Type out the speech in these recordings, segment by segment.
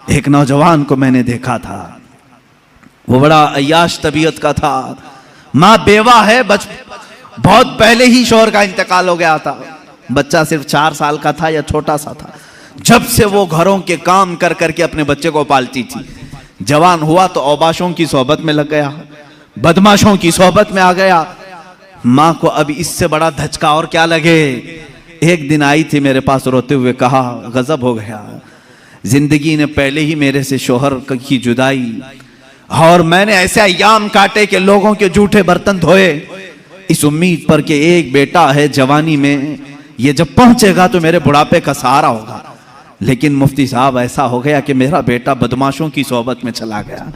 एक नौजवान को मैंने देखा था, वो बड़ा अय्याश तबीयत का था। माँ बेवा है, बहुत पहले ही शौहर का इंतकाल हो गया था। बच्चा सिर्फ 4 साल का था या छोटा सा था। जब से वो घरों के काम कर करके अपने बच्चे को पालती थी। जवान हुआ तो औबाशों की सोहबत में लग गया, बदमाशों की सोहबत में आ गया। माँ को अब इससे बड़ा धचका और क्या लगे। एक दिन आई थी मेरे पास रोते हुए, कहा गजब हो गया, जिंदगी ने पहले ही मेरे से शोहर की जुदाई, और मैंने ऐसे अय्याम काटे कि लोगों के जूठे बर्तन धोए, इस उम्मीद पर कि एक बेटा है जवानी में, ये जब पहुंचेगा तो मेरे बुढ़ापे का सहारा होगा। लेकिन मुफ्ती साहब ऐसा हो गया कि मेरा बेटा बदमाशों की सोहबत में चला गया।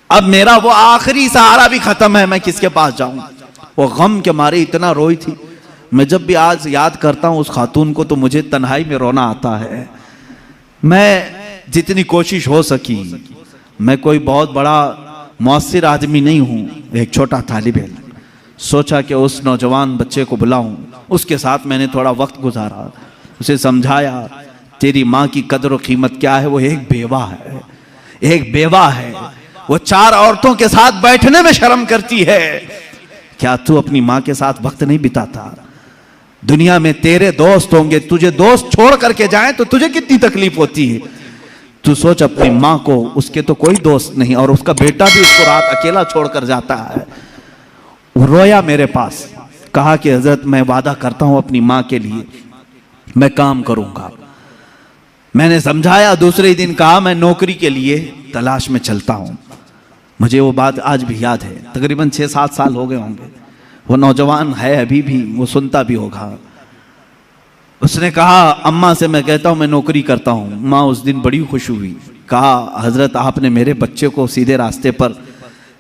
अब मेरा वो आखिरी सहारा भी खत्म है, मैं किसके पास जाऊं। वो गम के मारे इतना रोई थी। मैं जब भी आज याद करता हूं उस खातून को तो मुझे तन्हाई में रोना आता है। मैं जितनी कोशिश हो सकी, मैं कोई बहुत बड़ा मुअस्सिर आदमी नहीं हूं, एक छोटा तालिब इल्म, सोचा कि उस नौजवान बच्चे को बुलाऊं। उसके साथ मैंने थोड़ा वक्त गुजारा, उसे समझाया तेरी माँ की कदर और कीमत क्या है। वो एक बेवा है, एक बेवा है, वो 4 औरतों के साथ बैठने में शर्म करती है। क्या तू अपनी माँ के साथ वक्त नहीं बिताता? दुनिया में तेरे दोस्त होंगे, तुझे दोस्त छोड़ करके जाएं तो तुझे कितनी तकलीफ होती है। तू सोच अपनी माँ को, उसके तो कोई दोस्त नहीं, और उसका बेटा भी उसको रात अकेला छोड़कर जाता है। वो रोया मेरे पास, कहा कि हजरत मैं वादा करता हूं अपनी माँ के लिए मैं काम करूंगा। मैंने समझाया। दूसरे दिन कहा मैं नौकरी के लिए तलाश में चलता हूं। मुझे वो बात आज भी याद है, तकरीबन 6-7 साल हो गए होंगे। वो नौजवान है अभी भी, वो सुनता भी होगा। उसने कहा अम्मा से मैं कहता हूं मैं नौकरी करता हूं। माँ उस दिन बड़ी खुश हुई, कहा हजरत आपने मेरे बच्चे को सीधे रास्ते पर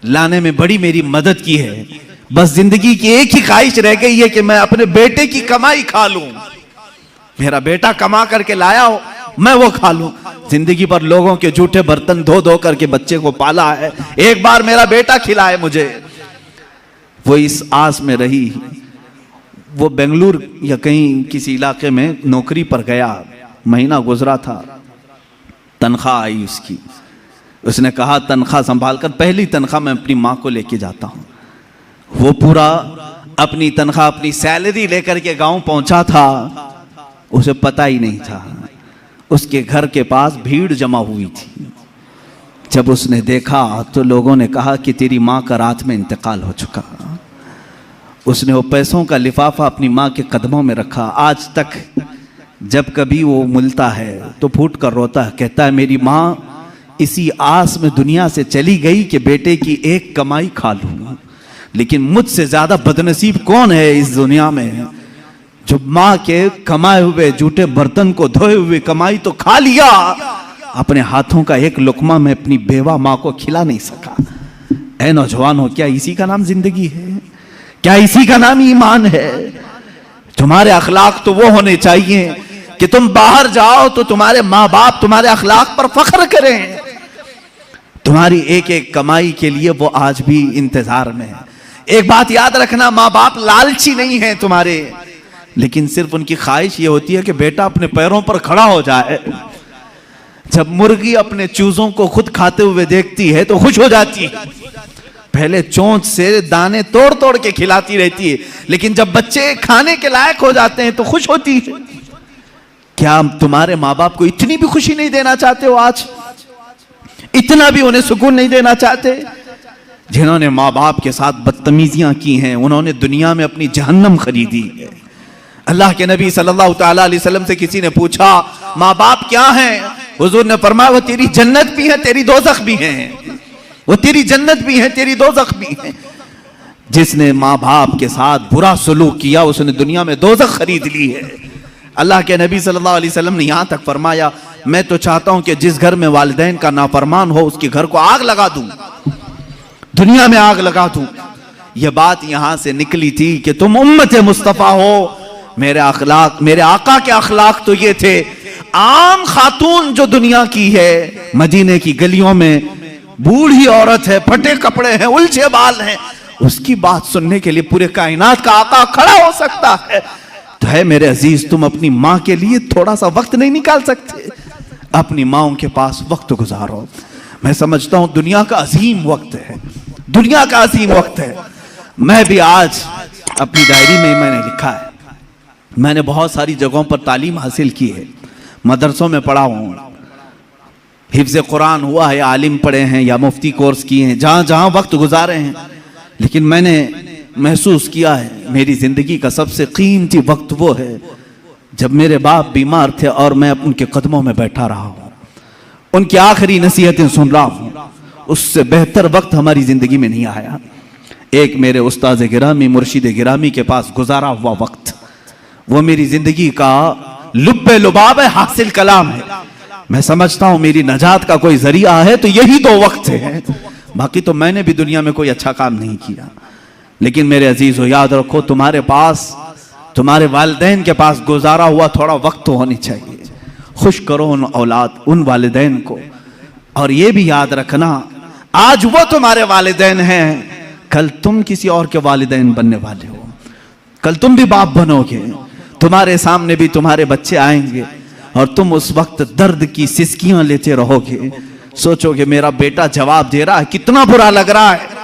लाने में बड़ी मेरी मदद की है। बस जिंदगी की एक ही ख्वाहिश रह गई है कि मैं अपने बेटे की कमाई खा लूं। मेरा बेटा कमा करके लाया हो, मैं वो खा लूं। जिंदगी पर लोगों के जूठे बर्तन धो धो करके बच्चे को पाला है, एक बार मेरा बेटा खिलाए मुझे। वो इस आस में रही। वो बेंगलुरु या कहीं किसी इलाके में नौकरी पर गया, महीना गुजरा था, तनख्वाह आई उसकी। उसने कहा तनख्वाह संभाल कर, पहली तनख्वाह मैं अपनी माँ को लेके जाता हूँ। वो पूरा अपनी तनख्वाह, अपनी सैलरी लेकर के गांव पहुंचा था। उसे पता ही नहीं था उसके घर के पास भीड़ जमा हुई थी। जब उसने देखा तो लोगों ने कहा कि तेरी माँ का रात में इंतकाल हो चुका। उसने वो पैसों का लिफाफा अपनी माँ के कदमों में रखा। आज तक जब कभी वो मिलता है तो फूट कर रोता है, कहता है मेरी माँ इसी आस में दुनिया से चली गई कि बेटे की एक कमाई खा लूँ। लेकिन मुझसे ज्यादा बदनसीब कौन है इस दुनिया में, जो माँ के कमाए हुए जूठे बर्तन को धोए हुए कमाई तो खा लिया, अपने हाथों का एक लुकमा में अपनी बेवा माँ को खिला नहीं सका। ऐ नौजवान हो, क्या इसी का नाम जिंदगी है? क्या इसी का नाम ईमान है? तुम्हारे अखलाक तो वो होने चाहिए कि तुम बाहर जाओ तो तुम्हारे माँ बाप तुम्हारे अखलाक पर फख्र करें। तुम्हारी एक एक कमाई के लिए वो आज भी इंतजार में है। एक बात याद रखना, माँ बाप लालची नहीं है तुम्हारे, लेकिन सिर्फ उनकी ख्वाहिश ये होती है कि बेटा अपने पैरों पर खड़ा हो जाए। जब मुर्गी अपने चूजों को खुद खाते हुए देखती है तो खुश हो जाती है। पहले चोंच से दाने तोड़ तोड़ के खिलाती रहती है, लेकिन जब बच्चे खाने के लायक हो जाते हैं तो खुश होती है। क्या तुम्हारे माँ बाप को इतनी भी खुशी नहीं देना चाहते हो? आज इतना भी उन्हें सुकून नहीं देना चाहते? जिन्होंने माँ बाप के साथ बदतमीजियां की हैं, उन्होंने दुनिया में अपनी जहन्नम खरीदी है। अल्लाह के नबी सल्लल्लाहु अलैहि वसल्लम से किसी ने पूछा माँ बाप क्या हैं? हुजूर ने फरमाया वो तेरी जन्नत भी है, तेरी दोज़ख भी है। वो तेरी जन्नत भी है, तेरी दोज़ख भी है। जिसने माँ बाप के साथ बुरा सलूक किया उसने दुनिया में दोज़ख खरीद ली है। अल्लाह के नबी सल्लल्लाहु अलैहि वसल्लम ने यहाँ तक फरमाया मैं तो चाहता हूँ कि जिस घर में वालिदैन का नाफरमान हो उसके घर को आग लगा दूं, दुनिया में आग लगा दूं। यह बात यहाँ से निकली थी कि तुम उम्मत मुस्तफ़ा हो। मेरे अखलाक, मेरे आका के अखलाक तो ये थे। आम खातून जो दुनिया की है, मदीने की गलियों में बूढ़ी औरत है, फटे कपड़े हैं, उलझे बाल हैं, उसकी बात सुनने के लिए पूरे कायनात का आका खड़ा हो सकता है। तो है मेरे अजीज, तुम अपनी माँ के लिए थोड़ा सा वक्त नहीं निकाल सकते? अपनी माओं के पास वक्त गुजारो। मैं समझता हूं दुनिया का अजीम वक्त है, दुनिया का अजीम वक्त है। मैं भी आज अपनी डायरी में मैंने लिखा है, मैंने बहुत सारी जगहों पर तालीम हासिल की है, मदरसों में पढ़ा हूँ, हिफ्ज़ कुरान हुआ है, आलिम पढ़े हैं या मुफ्ती कोर्स किए हैं, जहाँ जहाँ वक्त गुजारे हैं। लेकिन मैंने महसूस किया है मेरी ज़िंदगी का सबसे कीमती वक्त वो है जब मेरे बाप बीमार थे और मैं उनके कदमों में बैठा रहा हूँ, उनकी आखिरी नसीहतें सुन रहा हूँ। उससे बेहतर वक्त हमारी ज़िंदगी में नहीं आया। एक मेरे उस्ताद गिरामी, मुर्शिद गिरामी के पास गुजारा हुआ वक्त, वो मेरी ज़िंदगी का लुब्बे लुबाब है, हासिल कलाम है। मैं समझता हूँ मेरी नजात का कोई जरिया है तो यही दो वक्त है। बाकी तो मैंने भी दुनिया में कोई अच्छा काम नहीं किया। लेकिन मेरे अजीज हो, याद रखो तुम्हारे पास, तुम्हारे वालिदैन के पास गुजारा हुआ थोड़ा वक्त तो होनी चाहिए। खुश करो उन औलाद, उन वालिदैन को। और ये भी याद रखना, आज वो तुम्हारे वालिदैन हैं, कल तुम किसी और के वालिदैन बनने वाले हो, कल तुम भी बाप बनोगे, तुम्हारे सामने भी तुम्हारे बच्चे आएंगे और तुम उस वक्त दर्द की सिसकियां लेते रहोगे, सोचोगे मेरा बेटा जवाब दे रहा है, कितना बुरा लग रहा है।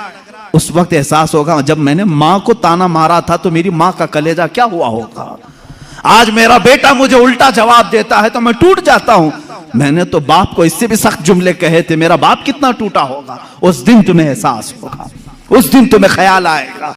उस वक्त एहसास होगा जब मैंने माँ को ताना मारा था तो मेरी माँ का कलेजा क्या हुआ होगा। आज मेरा बेटा मुझे उल्टा जवाब देता है तो मैं टूट जाता हूं। मैंने तो बाप को इससे भी सख्त जुमले कहे थे, मेरा बाप कितना टूटा होगा। उस दिन तुम्हें एहसास होगा, उस दिन तुम्हें ख्याल आएगा।